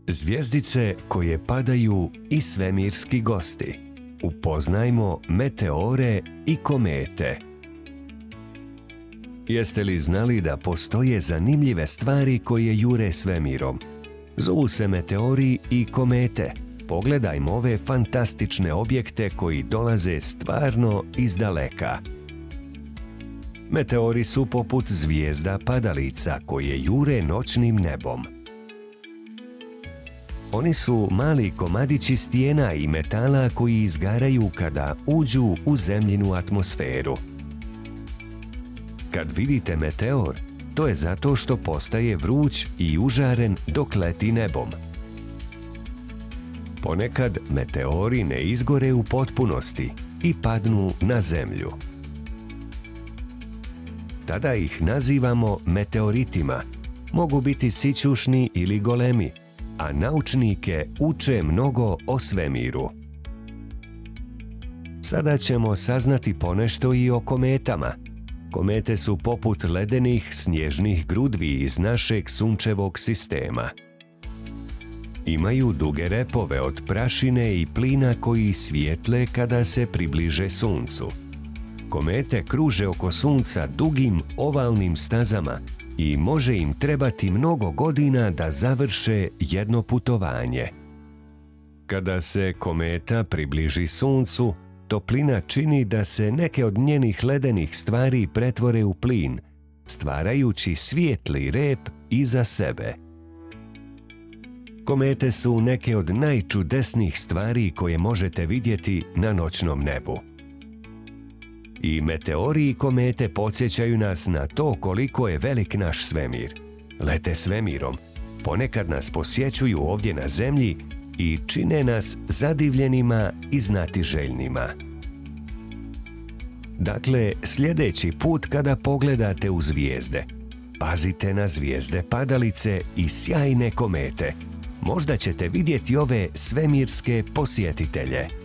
Zvjezdice koje padaju i svemirski gosti. Upoznajmo meteore i komete. Jeste li znali da postoje zanimljive stvari koje jure svemirom? Zovu se meteori i komete. Pogledajmo ove fantastične objekte koji dolaze stvarno iz daleka. Meteori su poput zvijezda padalica koje jure noćnim nebom. Oni su mali komadići stijena i metala koji izgaraju kada uđu u zemljinu atmosferu. Kad vidite meteor, to je zato što postaje vruć i užaren dok leti nebom. Ponekad meteori ne izgore u potpunosti i padnu na zemlju. Tada ih nazivamo meteoritima. Mogu biti sićušni ili golemi, a naučnike uče mnogo o svemiru. Sada ćemo saznati ponešto i o kometama. Komete su poput ledenih snježnih grudvi iz našeg sunčevog sistema. Imaju duge repove od prašine i plina koji svijetle kada se približe suncu. Komete kruže oko sunca dugim ovalnim stazama i može im trebati mnogo godina da završe jedno putovanje. Kada se kometa približi suncu, toplina čini da se neke od njenih ledenih stvari pretvore u plin, stvarajući svijetli rep iza sebe. Komete su neke od najčudesnijih stvari koje možete vidjeti na noćnom nebu. I meteori i komete podsjećaju nas na to koliko je velik naš svemir. Lete svemirom, ponekad nas posjećuju ovdje na zemlji i čine nas zadivljenima i znatiželjnima. Dakle, sljedeći put kada pogledate u zvijezde, pazite na zvijezde padalice i sjajne komete. Možda ćete vidjeti ove svemirske posjetitelje.